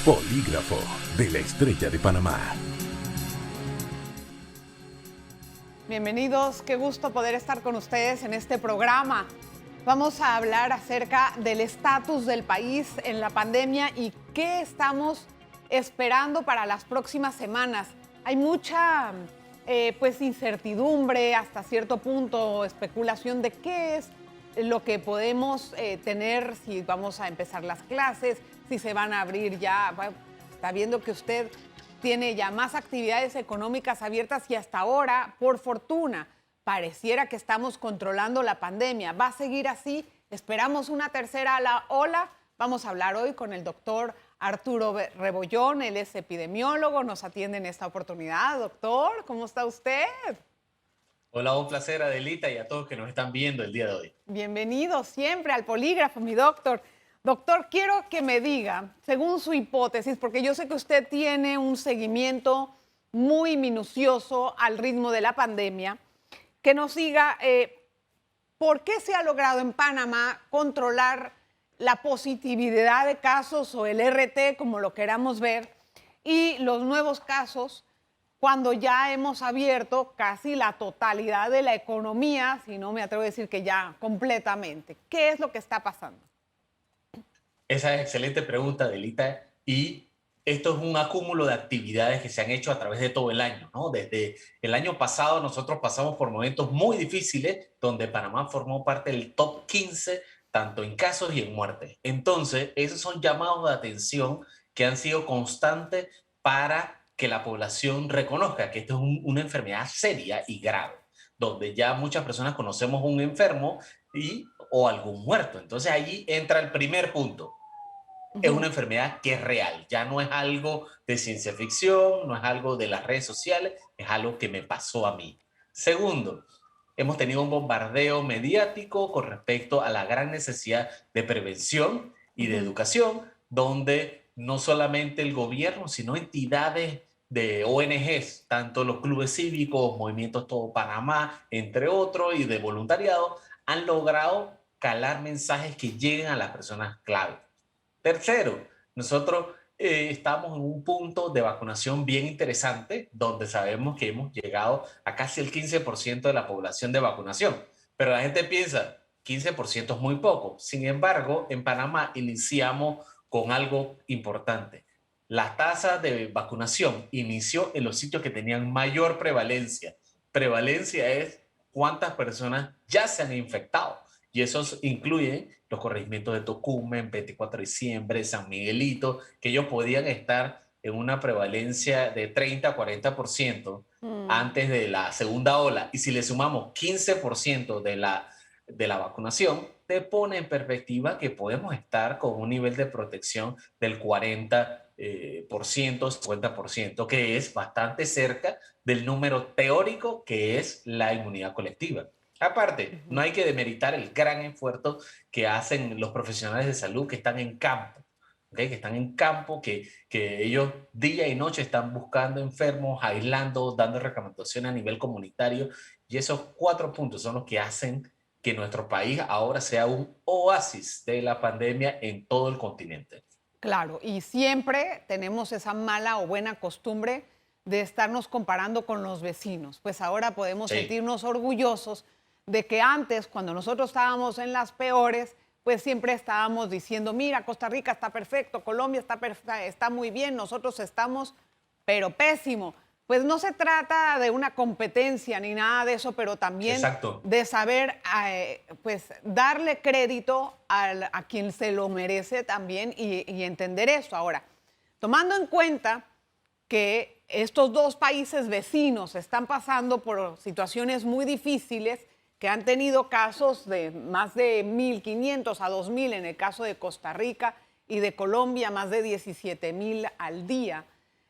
Polígrafo de la Estrella de Panamá. Bienvenidos, qué gusto poder estar con ustedes en este programa. Vamos a hablar acerca del estatus del país en la pandemia y qué estamos esperando para las próximas semanas. Hay mucha incertidumbre, hasta cierto punto, especulación de qué es lo que podemos tener, si vamos a empezar las clases, si se van a abrir ya. Bueno, está viendo que usted tiene ya más actividades económicas abiertas y hasta ahora, por fortuna, pareciera que estamos controlando la pandemia. ¿Va a seguir así? ¿Esperamos una tercera ola? Vamos a hablar hoy con el doctor Arturo Rebollón. Él es epidemiólogo, nos atiende en esta oportunidad. Doctor, ¿cómo está usted? Hola, un placer, Adelita, y a todos que nos están viendo el día de hoy. Bienvenido siempre al Polígrafo, mi doctor. Doctor, quiero que me diga, según su hipótesis, porque yo sé que usted tiene un seguimiento muy minucioso al ritmo de la pandemia, que nos diga por qué se ha logrado en Panamá controlar la positividad de casos o el RT, como lo queramos ver, y los nuevos casos, cuando ya hemos abierto casi la totalidad de la economía, si no me atrevo a decir que ya completamente. ¿Qué es lo que está pasando? Esa es excelente pregunta, Adelita, y esto es un acúmulo de actividades que se han hecho a través de todo el año, ¿no? Desde el año pasado nosotros pasamos por momentos muy difíciles donde Panamá formó parte del top 15, tanto en casos y en muertes. Entonces, esos son llamados de atención que han sido constantes para que la población reconozca que esto es una enfermedad seria y grave, donde ya muchas personas conocemos un enfermo o algún muerto. Entonces, allí entra el primer punto. Es una enfermedad que es real, ya no es algo de ciencia ficción, no es algo de las redes sociales, es algo que me pasó a mí. Segundo, hemos tenido un bombardeo mediático con respecto a la gran necesidad de prevención y de educación, donde no solamente el gobierno, sino entidades de ONGs, tanto los clubes cívicos, Movimientos Todo Panamá, entre otros, y de voluntariado, han logrado calar mensajes que lleguen a las personas clave. Tercero, nosotros estamos en un punto de vacunación bien interesante, donde sabemos que hemos llegado a casi el 15% de la población de vacunación. Pero la gente piensa, 15% es muy poco. Sin embargo, en Panamá iniciamos con algo importante. La tasa de vacunación inició en los sitios que tenían mayor prevalencia. Prevalencia es cuántas personas ya se han infectado. Y esos incluyen los corregimientos de Tocumen, 24 de diciembre, San Miguelito, que ellos podían estar en una prevalencia de 30 a 40% antes de la segunda ola. Y si le sumamos 15% de la vacunación, te pone en perspectiva que podemos estar con un nivel de protección del 40%, 50%, que es bastante cerca del número teórico que es la inmunidad colectiva. Aparte, no hay que demeritar el gran esfuerzo que hacen los profesionales de salud que están en campo, ¿okay? Que están en campo, que ellos día y noche están buscando enfermos, aislando, dando recomendaciones a nivel comunitario. Y esos 4 puntos son los que hacen que nuestro país ahora sea un oasis de la pandemia en todo el continente. Claro, y siempre tenemos esa mala o buena costumbre de estarnos comparando con los vecinos. Pues ahora podemos Sí. sentirnos orgullosos de que antes, cuando nosotros estábamos en las peores, pues siempre estábamos diciendo, mira, Costa Rica está perfecto, Colombia está muy bien, nosotros estamos, pero pésimo. Pues no se trata de una competencia ni nada de eso, pero también Exacto. de saber pues darle crédito a quien se lo merece también y entender eso. Ahora, tomando en cuenta que estos dos países vecinos están pasando por situaciones muy difíciles, que han tenido casos de más de 1.500 a 2.000 en el caso de Costa Rica y de Colombia más de 17.000 al día.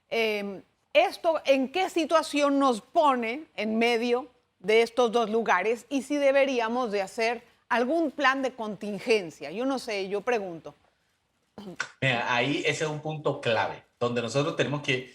¿Esto en qué situación nos pone en medio de estos dos lugares y si deberíamos de hacer algún plan de contingencia? Yo no sé, yo pregunto. Mira, ahí ese es un punto clave, donde nosotros tenemos que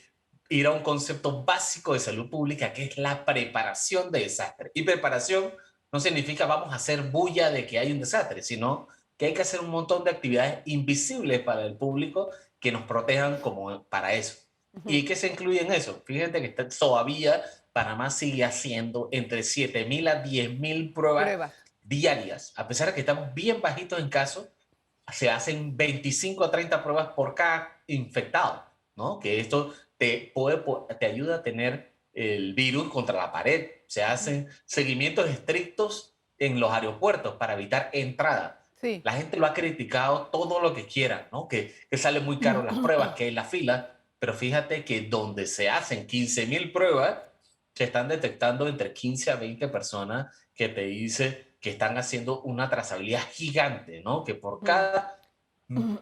ir a un concepto básico de salud pública, que es la preparación de desastres. Y preparación no significa vamos a hacer bulla de que hay un desastre, sino que hay que hacer un montón de actividades invisibles para el público que nos protejan como para eso. Ujú. ¿Y qué se incluye en eso? Fíjate que todavía Panamá sigue haciendo entre 7.000 a 10.000 pruebas Pruebas. diarias. A pesar de que estamos bien bajitos en casos, se hacen 25 a 30 pruebas por cada infectado, ¿no? Que esto te ayuda a tener el virus contra la pared. Se hacen seguimientos estrictos en los aeropuertos para evitar entrada. Sí. La gente lo ha criticado todo lo que quiera, ¿no? Que sale muy caro las pruebas, que hay la fila, pero fíjate que donde se hacen 15.000 pruebas, se están detectando entre 15 a 20 personas que te dice que están haciendo una trazabilidad gigante, ¿no? Que por cada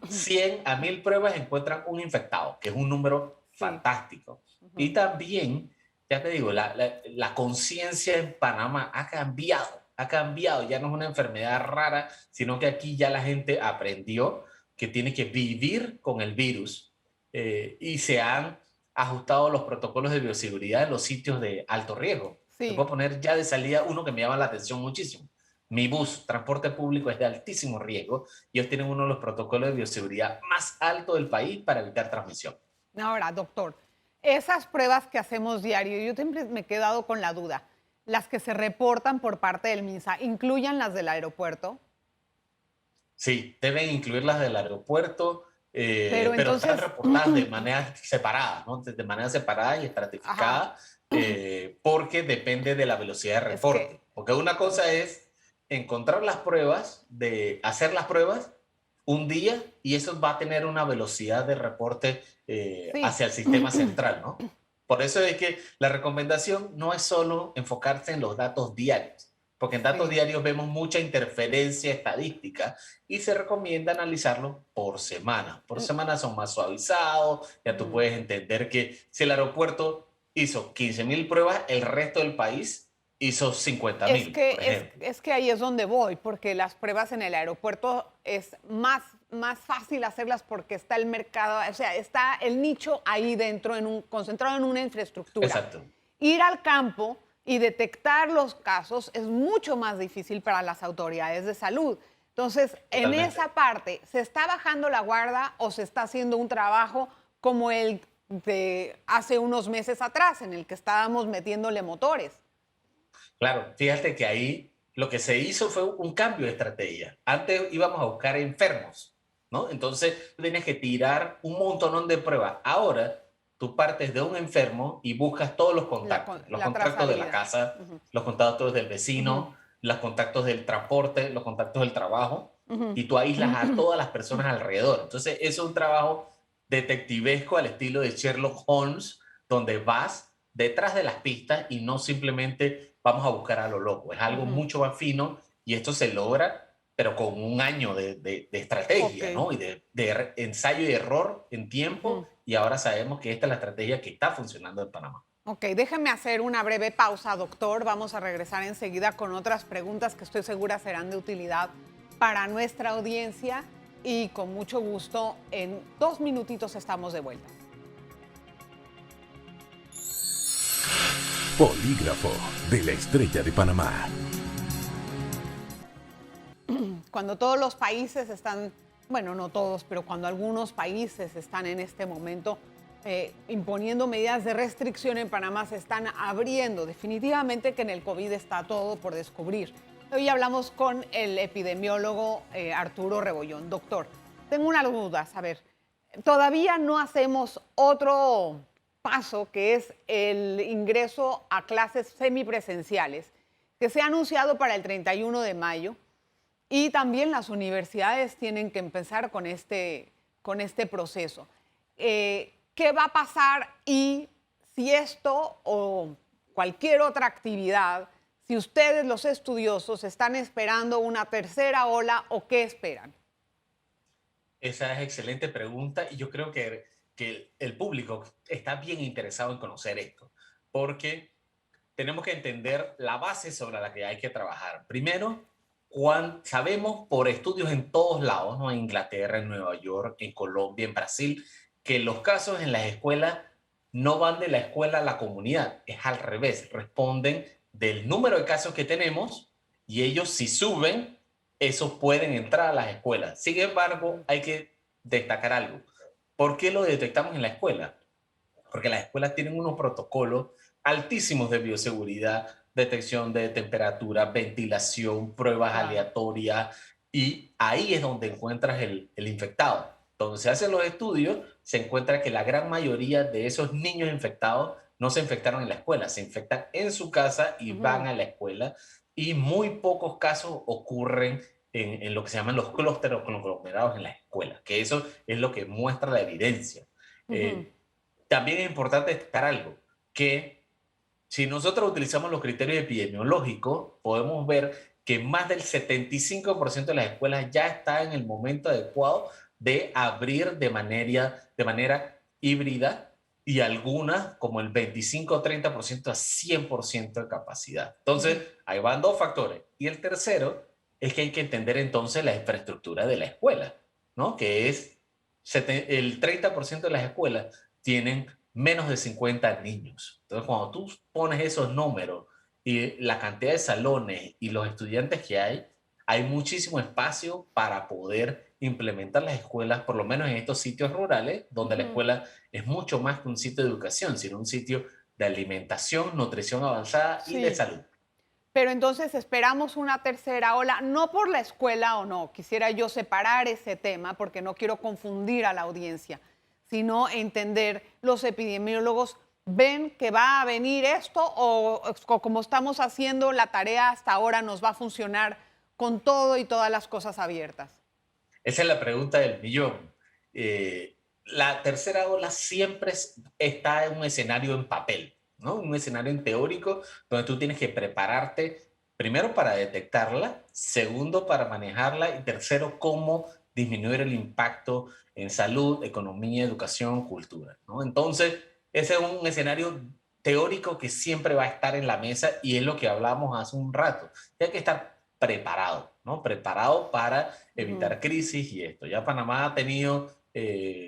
100 a 1.000 pruebas encuentran un infectado, que es un número Sí. fantástico. Y también, ya te digo, la conciencia en Panamá ha cambiado, ya no es una enfermedad rara, sino que aquí ya la gente aprendió que tiene que vivir con el virus y se han ajustado los protocolos de bioseguridad en los sitios de alto riesgo. Te Sí. puedo poner ya de salida uno que me llama la atención muchísimo. Mi bus, transporte público, es de altísimo riesgo y ellos tienen uno de los protocolos de bioseguridad más altos del país para evitar transmisión. Ahora, doctor, esas pruebas que hacemos diario, yo siempre me he quedado con la duda, las que se reportan por parte del MINSA, ¿incluyan las del aeropuerto? Sí, deben incluirlas del aeropuerto, Pero pero están entonces, reportadas de manera separada, ¿no? De manera separada y ajá, estratificada, porque depende de la velocidad de es que, reporte. Porque una cosa es encontrar las pruebas, de hacer las pruebas un día, y eso va a tener una velocidad de reporte sí, hacia el sistema central, ¿no? Por eso es que la recomendación no es solo enfocarse en los datos diarios, porque en datos sí. diarios vemos mucha interferencia estadística y se recomienda analizarlo por semana. Por semana son más suavizados, ya tú puedes entender que si el aeropuerto hizo 15.000 pruebas, el resto del país hizo 50.000, por ejemplo. Es que ahí es donde voy, porque las pruebas en el aeropuerto es más fácil hacerlas porque está el mercado, o sea, está el nicho ahí dentro, concentrado en una infraestructura. Exacto. Ir al campo y detectar los casos es mucho más difícil para las autoridades de salud. Entonces, en Totalmente. esa parte, ¿se está bajando la guarda o se está haciendo un trabajo como el de hace unos meses atrás, en el que estábamos metiéndole motores? Claro, fíjate que ahí lo que se hizo fue un cambio de estrategia. Antes íbamos a buscar enfermos, ¿no? Entonces tú tenías que tirar un montonón de pruebas. Ahora tú partes de un enfermo y buscas todos los La contactos de la trazabilidad. casa, Ujú, los contactos del ujú, vecino, los contactos del transporte, los contactos del trabajo, ujú. y tú aíslas a todas las personas alrededor. Entonces es un trabajo detectivesco al estilo de Sherlock Holmes, donde vas detrás de las pistas y no simplemente vamos a buscar a lo loco. Es algo mucho más fino y esto se logra, pero con un año de Ok. estrategia, ¿no? Y de ensayo y error en tiempo. Ujú. Y ahora sabemos que esta es la estrategia que está funcionando en Panamá. Ok, déjeme hacer una breve pausa, doctor. Vamos a regresar enseguida con otras preguntas que estoy segura serán de utilidad para nuestra audiencia y con mucho gusto en 2 minutitos estamos de vuelta. Polígrafo de la Estrella de Panamá. Cuando todos los países están, bueno, no todos, pero cuando algunos países están en este momento imponiendo medidas de restricción, en Panamá se están abriendo. Definitivamente que en el COVID está todo por descubrir. Hoy hablamos con el epidemiólogo Arturo Rebollón. Doctor, tengo una duda, a ver, todavía no hacemos otro paso que es el ingreso a clases semipresenciales, que se ha anunciado para el 31 de mayo. Y también las universidades tienen que empezar con este proceso. ¿Qué va a pasar y si esto o cualquier otra actividad, si ustedes los estudiosos están esperando una tercera ola o qué esperan? Esa es excelente pregunta y yo creo que el público está bien interesado en conocer esto, porque tenemos que entender la base sobre la que hay que trabajar. Primero, sabemos por estudios en todos lados, ¿no? En Inglaterra, en Nueva York, en Colombia, en Brasil, que los casos en las escuelas no van de la escuela a la comunidad, es al revés, responden del número de casos que tenemos y ellos si suben, esos pueden entrar a las escuelas. Sin embargo, hay que destacar algo. ¿Por qué lo detectamos en la escuela? Porque las escuelas tienen unos protocolos altísimos de bioseguridad, detección de temperatura, ventilación, pruebas Claro. aleatorias, y ahí es donde encuentras el infectado. Donde se hacen los estudios, se encuentra que la gran mayoría de esos niños infectados no se infectaron en la escuela, se infectan en su casa y van a la escuela, y muy pocos casos ocurren en lo que se llaman los clústeres o conglomerados en las escuelas, que eso es lo que muestra la evidencia. Ujú. También es importante destacar algo, que si nosotros utilizamos los criterios epidemiológicos, podemos ver que más del 75% de las escuelas ya está en el momento adecuado de abrir de manera híbrida, y algunas, como el 25 o 30%, a 100% de capacidad. Entonces, Ujú. ahí van dos factores. Y el tercero es que hay que entender entonces la infraestructura de la escuela, ¿no? Que es el 30% de las escuelas tienen menos de 50 niños. Entonces, cuando tú pones esos números y la cantidad de salones y los estudiantes que hay muchísimo espacio para poder implementar las escuelas, por lo menos en estos sitios rurales, donde la Ujú. escuela es mucho más que un sitio de educación, sino un sitio de alimentación, nutrición avanzada y de Sí. salud. Pero entonces esperamos una tercera ola, no por la escuela o no, quisiera yo separar ese tema porque no quiero confundir a la audiencia, sino entender, los epidemiólogos ven que va a venir esto o como estamos haciendo la tarea hasta ahora nos va a funcionar con todo y todas las cosas abiertas. Esa es la pregunta del millón. La tercera ola siempre está en un escenario en papel, ¿no? Un escenario en teórico donde tú tienes que prepararte, primero para detectarla, segundo para manejarla, y tercero cómo disminuir el impacto en salud, economía, educación, cultura, ¿no? Entonces, ese es un escenario teórico que siempre va a estar en la mesa, y es lo que hablamos hace un rato. Hay que estar preparado, ¿no? Preparado para Ujú. evitar crisis y esto. Ya Panamá ha tenido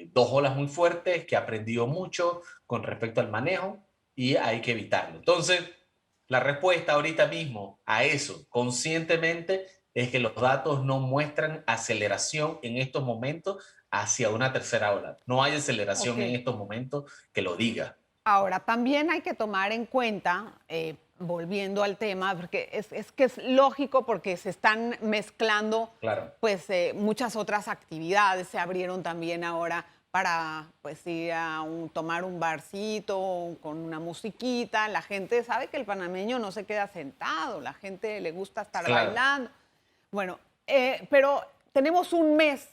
dos olas muy fuertes, que ha aprendido mucho con respecto al manejo, y hay que evitarlo. Entonces, la respuesta ahorita mismo a eso, conscientemente, es que los datos no muestran aceleración en estos momentos hacia una tercera ola. No hay Ok. aceleración en estos momentos que lo diga. Ahora, también hay que tomar en cuenta, volviendo al tema, porque es que es lógico porque se están mezclando Claro, pues muchas otras actividades, se abrieron también ahora para pues ir a tomar un barcito con una musiquita, la gente sabe que el panameño no se queda sentado, la gente le gusta estar claro. bailando. Bueno, pero tenemos un mes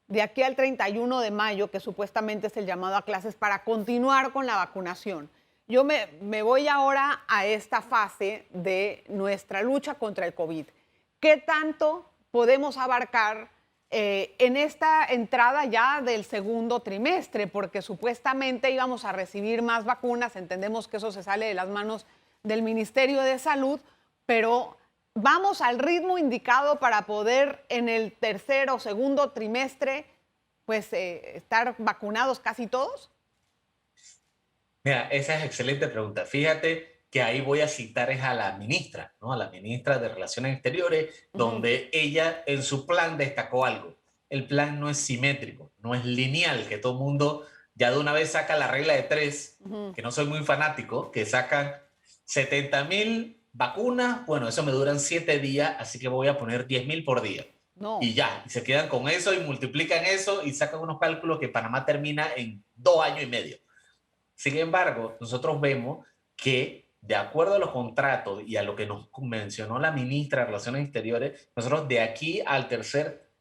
de aquí al 31 de mayo, que supuestamente es el llamado a clases, para continuar con la vacunación. Yo me voy ahora a esta fase de nuestra lucha contra el COVID. ¿Qué tanto podemos abarcar en esta entrada ya del segundo trimestre? Porque supuestamente íbamos a recibir más vacunas, entendemos que eso se sale de las manos del Ministerio de Salud, pero vamos al ritmo indicado para poder en el tercer o segundo trimestre pues estar vacunados casi todos. Mira, esa es excelente pregunta. Fíjate que ahí voy a citar es a la ministra, ¿no? A la ministra de Relaciones Exteriores, Ujú. donde ella en su plan destacó algo. El plan no es simétrico, no es lineal, que todo el mundo ya de una vez saca la regla de tres, Ujú. que no soy muy fanático, que sacan 70,000 vacunas, bueno, eso me duran 7 días, así que voy a poner 10,000 por día. No. Y ya, y se quedan con eso y multiplican eso y sacan unos cálculos que Panamá termina en 2 años y medio. Sin embargo, nosotros vemos que, de acuerdo a los contratos y a lo que nos mencionó la ministra de Relaciones Exteriores, nosotros de aquí al tercer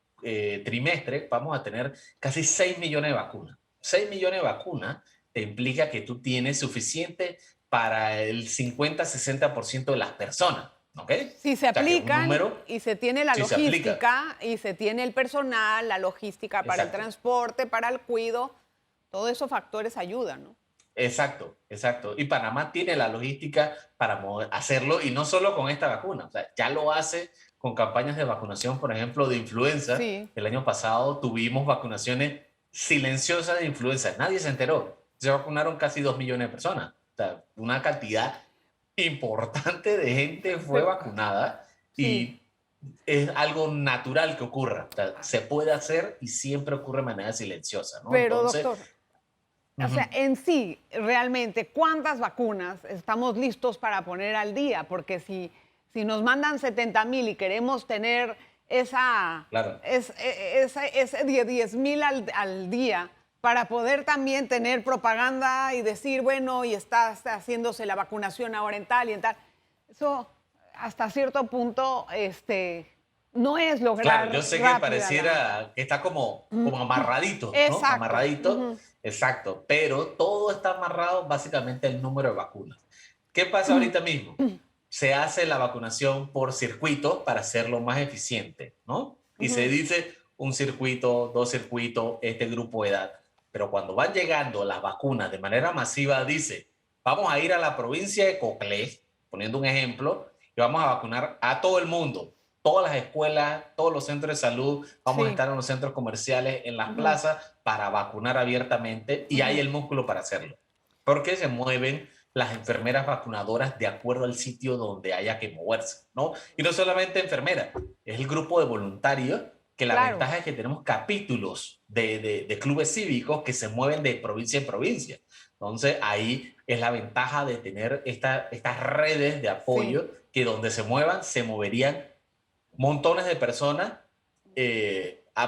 trimestre vamos a tener casi 6 millones de vacunas. 6 millones de vacunas te implica que tú tienes suficiente para el 50-60% de las personas, ¿ok? Si se O sea, que es un aplican número, y se tiene la si se aplica. logística y se tiene el personal, la logística para el Exacto. transporte, para el cuido, todos esos factores ayudan, ¿no? Exacto, exacto. Y Panamá tiene la logística para hacerlo, y no solo con esta vacuna, o sea, ya lo hace con campañas de vacunación, por ejemplo, de influenza. Sí. El año pasado tuvimos vacunaciones silenciosas de influenza, nadie se enteró. Se vacunaron casi 2 millones de personas, o sea, una cantidad importante de gente fue Pero, vacunada, sí. y es algo natural que ocurra. O sea, se puede hacer y siempre ocurre de manera silenciosa, ¿no? Pero, Entonces, doctor, o sea, ujú, en sí, realmente, ¿cuántas vacunas estamos listos para poner al día? Porque si nos mandan 70,000 y queremos tener claro. ese 10,000 al día para poder también tener propaganda y decir, bueno, y está haciéndose la vacunación ahora en tal y en tal. Eso, hasta cierto punto, no es Claro, yo lograr sé que rápida la... pareciera que está como amarradito, ¿no? Exacto. Amarradito, Ujú. exacto, pero todo está amarrado básicamente al número de vacunas. ¿Qué pasa ahorita mismo? Se hace la vacunación por circuitos para hacerlo más eficiente, ¿no? Y se Ujú. dice un circuito, dos circuitos, este grupo de edad. Pero cuando van llegando las vacunas de manera masiva, dice, vamos a ir a la provincia de Coclé, poniendo un ejemplo, y vamos a vacunar a todo el mundo, todas las escuelas, todos los centros de salud, vamos a Sí. estar en los centros comerciales, en las Ujú, plazas, para vacunar abiertamente y hay ujú. el músculo para hacerlo. Porque se mueven las enfermeras vacunadoras de acuerdo al sitio donde haya que moverse, ¿no? Y no solamente enfermeras, es el grupo de voluntarios, que la Claro. ventaja es que tenemos capítulos de clubes cívicos que se mueven de provincia en provincia. Entonces ahí es la ventaja de tener estas redes de Sí. apoyo que donde se muevan, se moverían montones de personas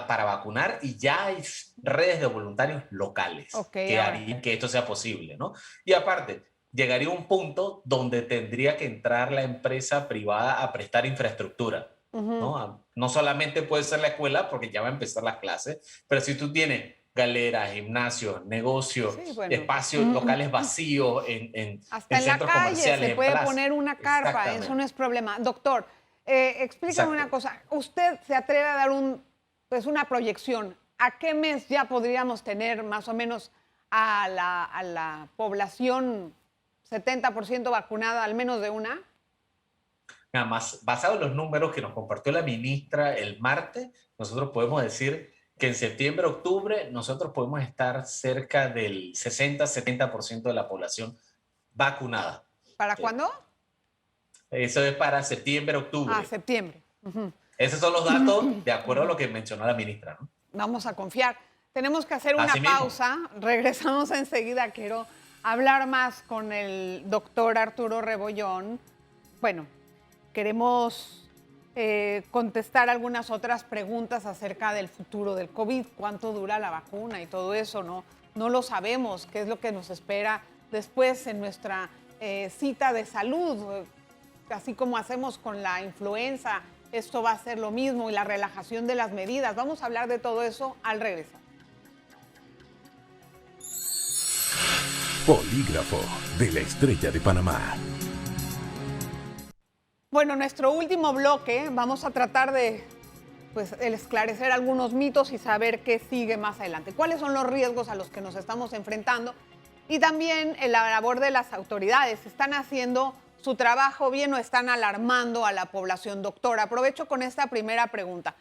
para vacunar y ya hay redes de voluntarios locales Ok, que ahora. harían que esto sea posible, ¿no? Y aparte, llegaría un punto donde tendría que entrar la empresa privada a prestar infraestructura, Ujú. ¿no? No solamente puede ser la escuela porque ya va a empezar las clases, pero si tú tienes galeras, gimnasios, negocios, Sí, bueno. espacios locales vacíos Hasta en en la centros calle se comerciales, en puede plazas. poner una carpa, eso no Exactamente, es problema. Doctor, explícame una exacto. cosa. ¿Usted se atreve a dar pues una proyección? ¿A qué mes ya podríamos tener más o menos a la población 70% vacunada, al menos de una? Nada más, basado en los números que nos compartió la ministra el martes, nosotros podemos decir que en septiembre, octubre, nosotros podemos estar cerca del 60-70% de la población vacunada. ¿Para ¿Sí? cuándo? Eso es para septiembre, Ah, octubre. septiembre. Ujú. Esos son los datos de acuerdo a lo que mencionó la ministra, ¿no? Vamos a confiar. Tenemos que hacer una Así mismo. pausa. Regresamos enseguida. Quiero hablar más con el doctor Arturo Rebollón. Bueno, queremos contestar algunas otras preguntas acerca del futuro del COVID, cuánto dura la vacuna y todo eso. No lo sabemos, qué es lo que nos espera después en nuestra cita de salud, así como hacemos con la influenza. Esto va a ser lo mismo y la relajación de las medidas. Vamos a hablar de todo eso al regresar. Polígrafo de la Estrella de Panamá. Bueno, nuestro último bloque vamos a tratar de pues, el esclarecer algunos mitos y saber qué sigue más adelante. ¿Cuáles son los riesgos a los que nos estamos enfrentando? Y también en la labor de las autoridades. ¿Están haciendo su trabajo bien o están alarmando a la población? Doctor, aprovecho con esta primera pregunta.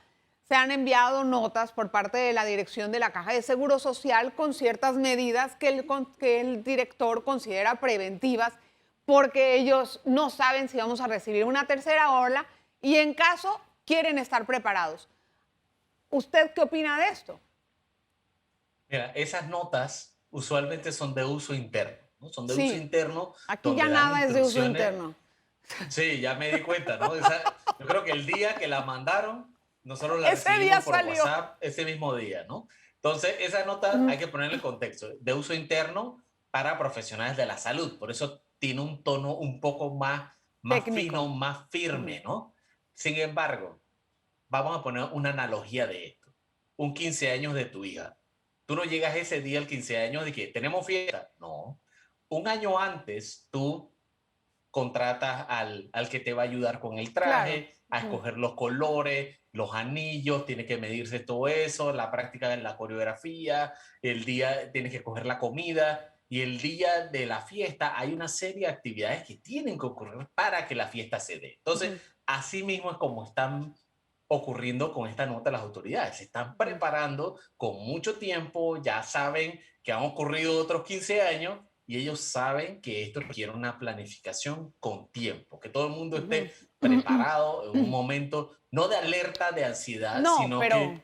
Se han enviado notas por parte de la dirección de la Caja de Seguro Social con ciertas medidas que el director considera preventivas porque ellos no saben si vamos a recibir una tercera ola y en caso quieren estar preparados. ¿Usted qué opina de esto? Mira, esas notas usualmente son de uso interno, ¿no? Son de uso Sí, interno aquí ya donde dan nada es de uso instrucciones. interno. Sí, ya me di cuenta, ¿no? Yo creo que el día que la mandaron, nosotros la Ese día recibimos por salió. WhatsApp ese mismo día, ¿no? Entonces, esa nota hay que ponerle contexto, de uso interno para profesionales de la salud. Por eso tiene un tono un poco más fino, Técnico. más firme, ¿no? Sin embargo, vamos a poner una analogía de esto. Un 15 años de tu hija. Tú no llegas ese día al 15 años de que tenemos fiesta. No. Un año antes, tú contratas al que te va a ayudar con el Claro. traje, a escoger los colores, los anillos, tiene que medirse todo eso, la práctica de la coreografía, el día tienes que coger la comida y el día de la fiesta hay una serie de actividades que tienen que ocurrir para que la fiesta se dé. Entonces, así mismo es como están ocurriendo con esta nota las autoridades. Se están preparando con mucho tiempo, ya saben que han ocurrido otros 15 años y ellos saben que esto requiere una planificación con tiempo, que todo el mundo esté preparado en un momento, no de alerta, de ansiedad, No, sino pero... que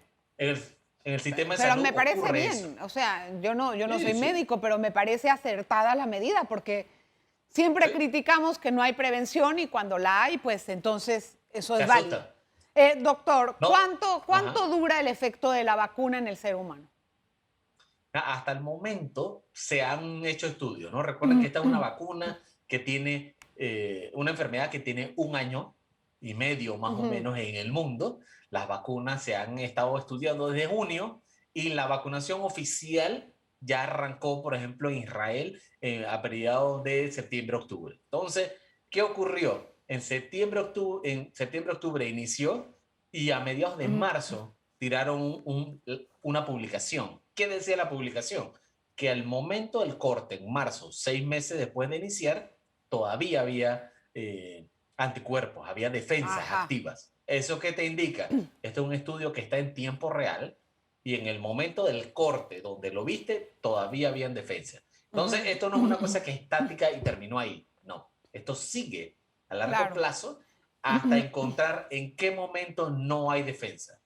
en el sistema de Pero salud me parece ocurre eso. bien, o sea, yo no Sí, soy sí, médico, pero me parece acertada la medida, porque siempre sí, criticamos que no hay prevención y cuando la hay, pues entonces eso te es válido. asusta. Doctor, No, ¿cuánto ajá. dura el efecto de la vacuna en el ser humano? Hasta el momento se han hecho estudios, ¿no? Recuerden que esta es una vacuna que tiene una enfermedad que tiene 1 año y medio más o Ujú. menos en el mundo. Las vacunas se han estado estudiando desde junio y la vacunación oficial ya arrancó, por ejemplo, en Israel a mediados de septiembre-octubre. Entonces, ¿qué ocurrió? En septiembre-octubre inició y a mediados de marzo tiraron una publicación. ¿Qué decía la publicación? Que al momento del corte, en marzo, 6 meses después de iniciar, todavía había anticuerpos, había defensas Ajá. activas. ¿Eso qué te indica? Este es un estudio que está en tiempo real y en el momento del corte, donde lo viste, todavía habían defensas. Entonces, esto no es una cosa que es estática y terminó ahí. No, esto sigue a largo Claro. plazo hasta encontrar en qué momento no hay defensa.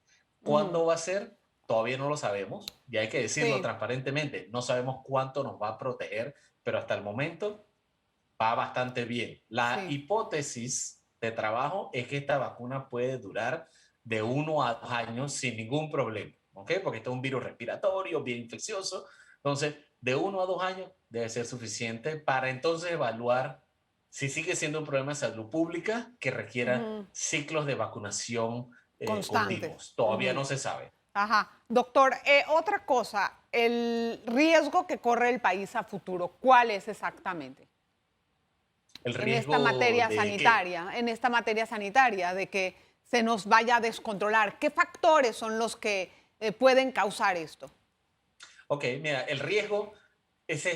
¿Cuándo va a ser? Todavía no lo sabemos, y hay que decirlo Sí. transparentemente, no sabemos cuánto nos va a proteger, pero hasta el momento va bastante bien. La Sí. hipótesis de trabajo es que esta vacuna puede durar de 1 a 2 años sin ningún problema, ¿ok? Porque este es un virus respiratorio, bien infeccioso. Entonces, de 1 a 2 años debe ser suficiente para entonces evaluar si sigue siendo un problema de salud pública que requiera Ujú. ciclos de vacunación Constantes. continuos. Todavía Ujú. no se sabe. Ajá. Doctor, otra cosa, el riesgo que corre el país a futuro, ¿cuál es exactamente? ¿El riesgo de qué? En esta materia sanitaria, de que se nos vaya a descontrolar. ¿Qué factores son los que pueden causar esto? Ok, mira, el riesgo, ese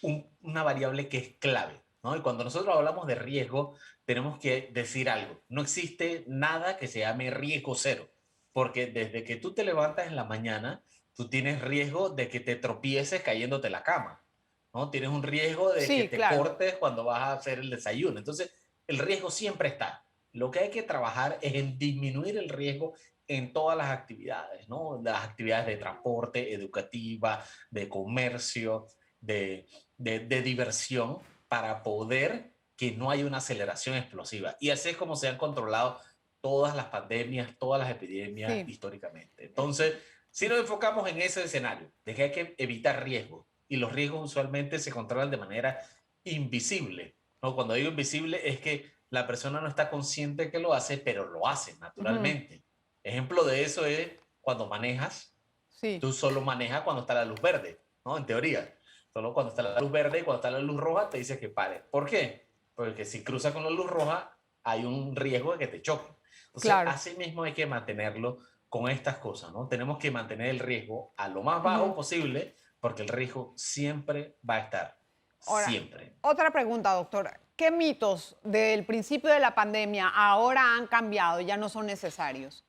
es una variable que es clave, ¿no? Y cuando nosotros hablamos de riesgo, tenemos que decir algo. No existe nada que se llame riesgo cero, porque desde que tú te levantas en la mañana, tú tienes riesgo de que te tropieces cayéndote en la cama, ¿no? Tienes un riesgo de que Sí, te claro. cortes cuando vas a hacer el desayuno. Entonces, el riesgo siempre está. Lo que hay que trabajar es en disminuir el riesgo en todas las actividades, ¿no? Las actividades de transporte, educativa, de comercio, de diversión, para poder que no haya una aceleración explosiva. Y así es como se han controlado todas las pandemias, todas las epidemias Sí. históricamente. Entonces, si nos enfocamos en ese escenario, de que hay que evitar riesgos, y los riesgos usualmente se controlan de manera invisible, ¿no? Cuando digo invisible es que la persona no está consciente que lo hace, pero lo hace Ujú. naturalmente. Ejemplo de eso es cuando manejas, Sí. tú solo manejas cuando está la luz verde, ¿no? En teoría. Solo cuando está la luz verde y cuando está la luz roja te dice que pare. ¿Por qué? Porque si cruzas con la luz roja hay un riesgo de que te choquen. Entonces, Claro. así mismo hay que mantenerlo con estas cosas, ¿no? Tenemos que mantener el riesgo a lo más bajo Ujú. posible porque el riesgo siempre va a estar. Ahora, Siempre. otra pregunta, doctor. ¿Qué mitos del principio de la pandemia ahora han cambiado y ya no son necesarios?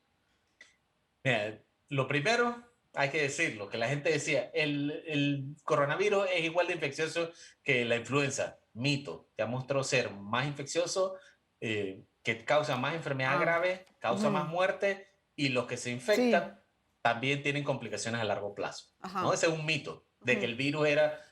Mira, lo primero, hay que decirlo, que la gente decía, el coronavirus es igual de infeccioso que la influenza. Mito, ya mostró ser más infeccioso, que causa más enfermedad Ah, grave, causa más ujú. muerte y los que se Sí, infectan también tienen complicaciones a largo plazo. ¿No? ajá. Ese es un mito, de que Ujú. el virus era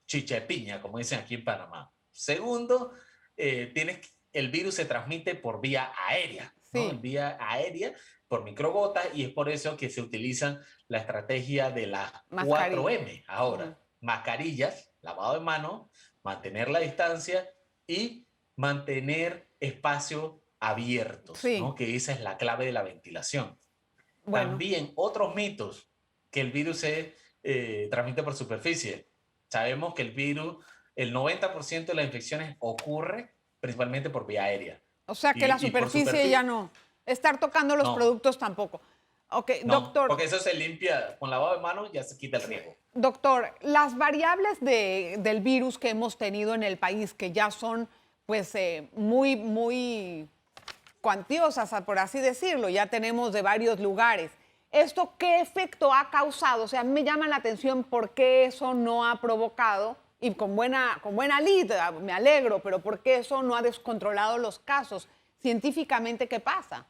chicha de piña, como dicen aquí en Panamá. Segundo, el virus se transmite por vía aérea, ¿no? En Sí, vía aérea por microgotas y es por eso que se utilizan la estrategia de las cuatro mascarilla. m Ujú. ahora. Mascarillas, lavado de manos, mantener la distancia y mantener espacios abiertos, Sí, ¿no? Que esa es la clave de la ventilación. bueno. También otros mitos, que el virus se transmite por superficie. Sabemos que el virus, el 90% de las infecciones ocurre principalmente por vía aérea. O sea que la Y por superficie ya superficie, no. Estar tocando los no, productos tampoco. Ok, no, doctor, porque eso se limpia con lavado de manos, ya se quita el riesgo. doctor, las variables del virus que hemos tenido en el país, que ya son pues muy cuantiosas, por así decirlo, ya tenemos de varios lugares. ¿Esto qué efecto ha causado? O sea, me llama la atención por qué eso no ha provocado, y con buena lid, me alegro, pero por qué eso no ha descontrolado los casos. científicamente qué pasa.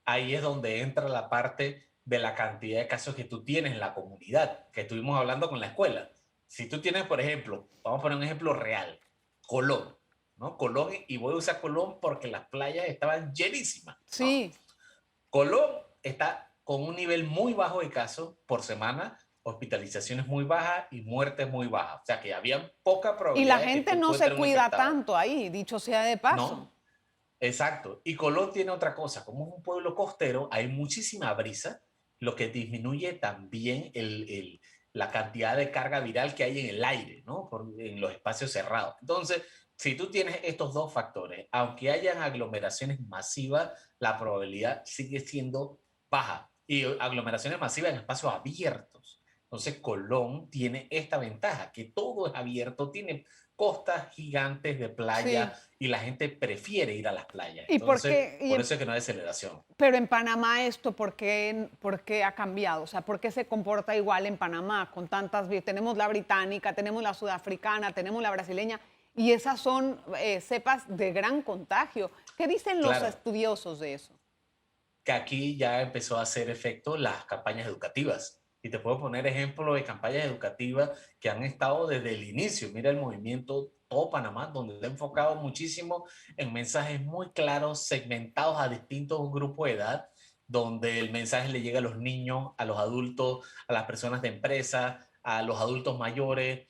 Ahí es donde entra la parte de la cantidad de casos que tú tienes en la comunidad, que estuvimos hablando con la escuela. Si tú tienes, por ejemplo, vamos a poner un ejemplo real, Colón, ¿no? Colón, y voy a usar Colón porque las playas estaban llenísimas, ¿no? Sí. Colón está con un nivel muy bajo de casos por semana, hospitalizaciones muy bajas y muertes muy bajas. O sea que había poca Y probabilidad la de que gente tú no puedas se tener un cuida infectado. tanto ahí, dicho sea de paso. No, exacto. Y Colón tiene otra cosa, como es un pueblo costero, hay muchísima brisa, lo que disminuye también la cantidad de carga viral que hay en el aire, ¿no? En los espacios cerrados. Entonces, si tú tienes estos dos factores, aunque hayan aglomeraciones masivas, la probabilidad sigue siendo baja. Y aglomeraciones masivas en espacios abiertos. Entonces, Colón tiene esta ventaja, que todo es abierto, tiene costas gigantes de Sí. playa y la gente prefiere ir a las playas. ¿Y por Entonces, qué? por eso es que no hay aceleración. Pero en Panamá esto, por qué ha cambiado? O sea, ¿por qué se comporta igual en Panamá con tantas? Tenemos la británica, tenemos la sudafricana, tenemos la brasileña, y esas son cepas de gran contagio. ¿Qué dicen los Claro, estudiosos de eso? que aquí ya empezó a hacer efecto las campañas educativas. Y te puedo poner ejemplos de campañas educativas que han estado desde el inicio. Mira el movimiento Todo Panamá, donde se ha enfocado muchísimo en mensajes muy claros, segmentados a distintos grupos de edad, donde el mensaje le llega a los niños, a los adultos, a las personas de empresa, a los adultos mayores,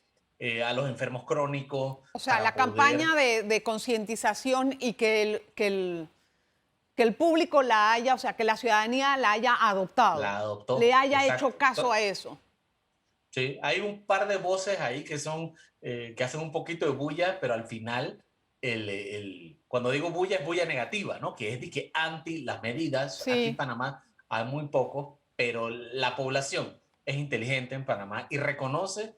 a los enfermos crónicos, O sea, para la campaña poder... de concientización y que el público la haya, o sea, que la ciudadanía la haya adoptado, La le adoptó, haya hecho caso exacto. a eso. Sí, hay un par de voces ahí que hacen un poquito de bulla, pero al final, cuando digo bulla, es bulla negativa, ¿no? Que es de que anti las medidas. Aquí en Sí, Panamá hay muy pocos, pero la población es inteligente en Panamá y reconoce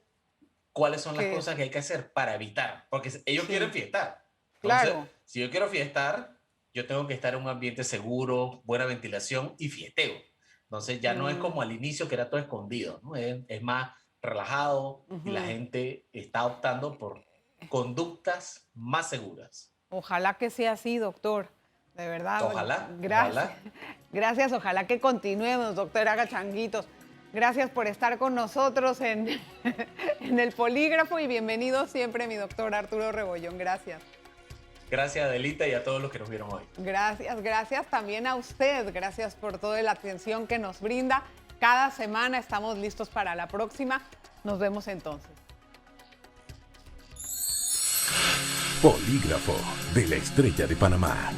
cuáles son las que cosas que hay que hacer para evitar, porque ellos quieren sí, fiestar. Entonces, claro. si yo quiero fiestar, yo tengo que estar en un ambiente seguro, buena ventilación y fiesteo. Entonces ya no es Mm, como al inicio que era todo escondido, ¿no? Es más relajado y la ujú. gente está optando por conductas más seguras. Ojalá que sea así, doctor. De verdad, Ojalá, gracias. ojalá. Gracias, ojalá que continuemos, doctor Agachanguitos. Gracias por estar con nosotros en, en el polígrafo y bienvenido siempre, mi doctor Arturo Rebollón. Gracias. Gracias, Adelita, y a todos los que nos vieron hoy. Gracias, gracias también a usted. Gracias por toda la atención que nos brinda. Cada semana estamos listos para la próxima. Nos vemos entonces. Polígrafo de la Estrella de Panamá.